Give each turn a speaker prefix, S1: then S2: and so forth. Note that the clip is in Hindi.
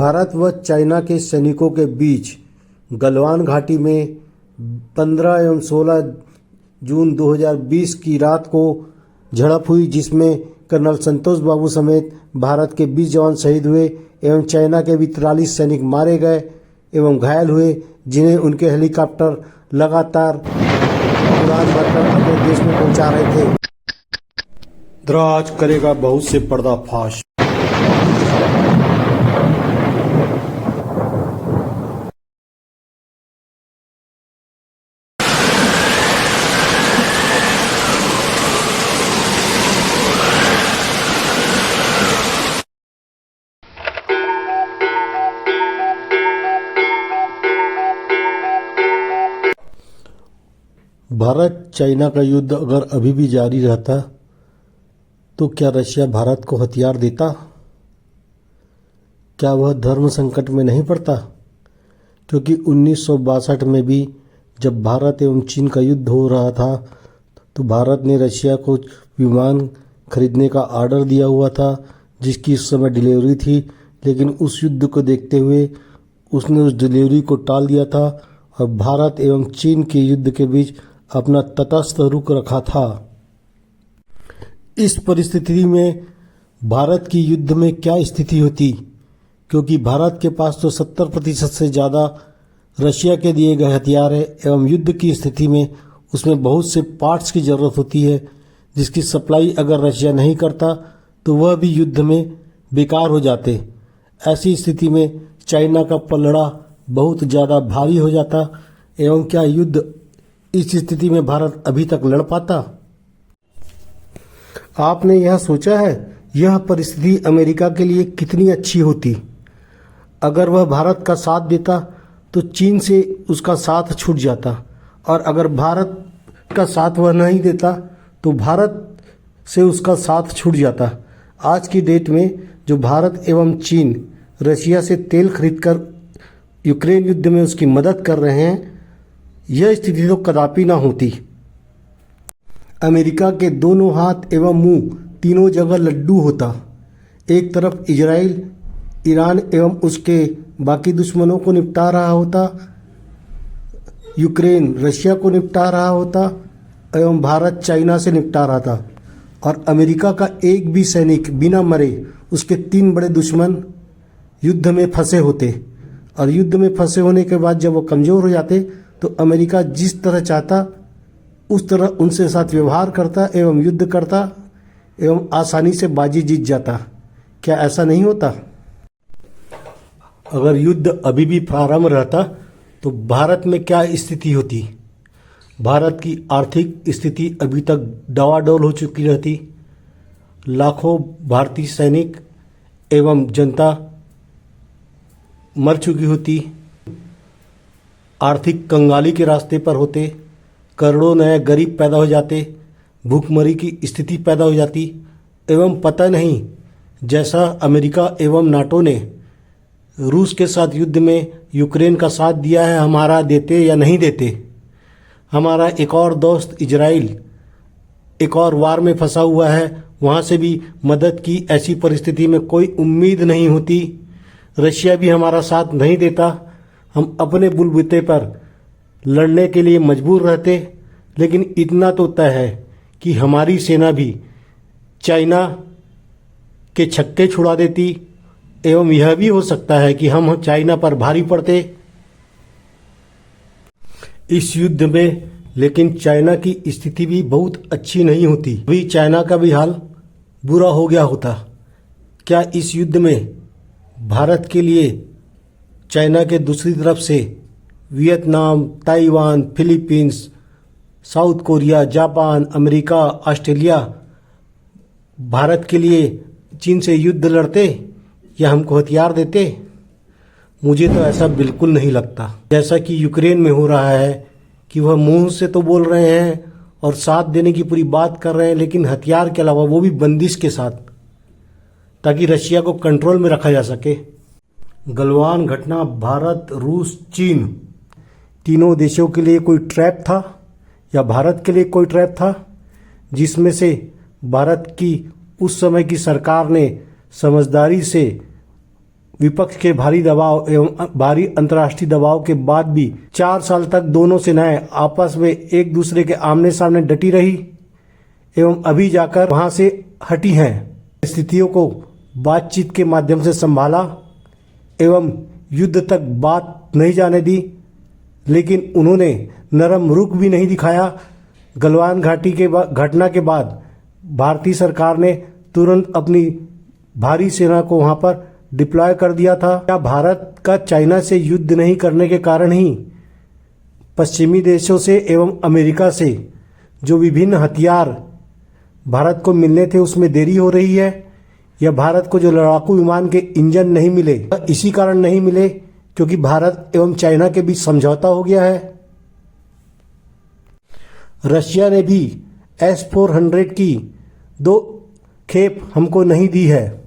S1: भारत व चाइना के सैनिकों के बीच गलवान घाटी में 15 एवं 16 जून 2020 की रात को झड़प हुई, जिसमें कर्नल संतोष बाबू समेत भारत के 20 जवान शहीद हुए एवं चाइना के भी 43 सैनिक मारे गए एवं घायल हुए, जिन्हें उनके हेलीकॉप्टर लगातार उड़ान भरकर अपने देश में पहुंचा रहे थे। द्राज करेगा बहुत से पर्दाफाश। भारत चाइना का युद्ध अगर अभी भी जारी रहता तो क्या रशिया भारत को हथियार देता? क्या वह धर्म संकट में नहीं पड़ता? क्योंकि 1962 में भी जब भारत एवं चीन का युद्ध हो रहा था तो भारत ने रशिया को विमान खरीदने का ऑर्डर दिया हुआ था, जिसकी उस समय डिलीवरी थी, लेकिन उस युद्ध को देखते हुए उसने उस डिलीवरी को टाल दिया था और भारत एवं चीन के युद्ध के बीच अपना तटस्थ रुख रखा था। इस परिस्थिति में भारत की युद्ध में क्या स्थिति होती, क्योंकि भारत के पास तो 70% से ज़्यादा रशिया के दिए गए हथियार है एवं युद्ध की स्थिति में उसमें बहुत से पार्ट्स की ज़रूरत होती है, जिसकी सप्लाई अगर रशिया नहीं करता तो वह भी युद्ध में बेकार हो जाते। ऐसी स्थिति में चाइना का पलड़ा बहुत ज़्यादा भारी हो जाता एवं क्या युद्ध इस स्थिति में भारत अभी तक लड़ पाता? आपने यह सोचा है यह परिस्थिति अमेरिका के लिए कितनी अच्छी होती? अगर वह भारत का साथ देता तो चीन से उसका साथ छूट जाता, और अगर भारत का साथ वह नहीं देता तो भारत से उसका साथ छूट जाता। आज की डेट में जो भारत एवं चीन रशिया से तेल खरीदकर यूक्रेन युद्ध में उसकी मदद कर रहे हैं, यह स्थिति तो कदापि ना होती। अमेरिका के दोनों हाथ एवं मुंह तीनों जगह लड्डू होता। एक तरफ इजराइल ईरान एवं उसके बाकी दुश्मनों को निपटा रहा होता, यूक्रेन रशिया को निपटा रहा होता एवं भारत चाइना से निपटा रहा था, और अमेरिका का एक भी सैनिक बिना मरे उसके 3 बड़े दुश्मन युद्ध में फंसे होते, और युद्ध में फंसे होने के बाद जब वो कमज़ोर हो जाते तो अमेरिका जिस तरह चाहता उस तरह उनसे साथ व्यवहार करता एवं युद्ध करता एवं आसानी से बाजी जीत जाता। क्या ऐसा नहीं होता? अगर युद्ध अभी भी प्रारंभ रहता तो भारत में क्या स्थिति होती? भारत की आर्थिक स्थिति अभी तक डवाडोल हो चुकी रहती। लाखों भारतीय सैनिक एवं जनता मर चुकी होती, आर्थिक कंगाली के रास्ते पर होते, करोड़ों नए गरीब पैदा हो जाते, भूखमरी की स्थिति पैदा हो जाती, एवं पता नहीं जैसा अमेरिका एवं नाटो ने रूस के साथ युद्ध में यूक्रेन का साथ दिया है, हमारा देते या नहीं देते। हमारा एक और दोस्त इजराइल एक और वार में फंसा हुआ है, वहाँ से भी मदद की ऐसी परिस्थिति में कोई उम्मीद नहीं होती। रशिया भी हमारा साथ नहीं देता, हम अपने बुलबुते पर लड़ने के लिए मजबूर रहते। लेकिन इतना तो तय है कि हमारी सेना भी चाइना के छक्के छुड़ा देती, एवं यह भी हो सकता है कि हम चाइना पर भारी पड़ते इस युद्ध में। लेकिन चाइना की स्थिति भी बहुत अच्छी नहीं होती, अभी चाइना का भी हाल बुरा हो गया होता। क्या इस युद्ध में भारत के लिए चाइना के दूसरी तरफ से Vietnam, Taiwan, Philippines, south Korea, Japan, America, Australia Bharat के लिए चीन से युद्ध लड़ते या हमको हथियार देते? मुझे तो ऐसा बिल्कुल नहीं लगता। जैसा कि यूक्रेन में हो रहा है कि वह मुंह से तो बोल रहे हैं और साथ देने की पूरी बात कर रहे हैं, लेकिन हथियार के अलावा वो भी बंदिश के साथ, ताकि रशिया को कंट्रोल में रखा जा सके। गलवान घटना भारत, रूस, चीन तीनों देशों के लिए कोई ट्रैप था या भारत के लिए कोई ट्रैप था, जिसमें से भारत की उस समय की सरकार ने समझदारी से विपक्ष के भारी दबाव एवं भारी अंतर्राष्ट्रीय दबाव के बाद भी 4 साल तक दोनों सेनाएं आपस में एक दूसरे के आमने सामने डटी रही एवं अभी जाकर वहां से हटी हैं। स्थितियों को बातचीत के माध्यम से संभाला एवं युद्ध तक बात नहीं जाने दी, लेकिन उन्होंने नरम रुख भी नहीं दिखाया। गलवान घाटी के घटना के बाद भारतीय सरकार ने तुरंत अपनी भारी सेना को वहां पर डिप्लॉय कर दिया था। क्या भारत का चाइना से युद्ध नहीं करने के कारण ही पश्चिमी देशों से एवं अमेरिका से जो विभिन्न हथियार भारत को मिलने थे उसमें देरी हो रही है, या भारत को जो लड़ाकू विमान के इंजन नहीं मिले इसी कारण नहीं मिले क्योंकि भारत एवं चाइना के बीच समझौता हो गया है? रशिया ने भी S-400 की 2 खेप हमको नहीं दी है।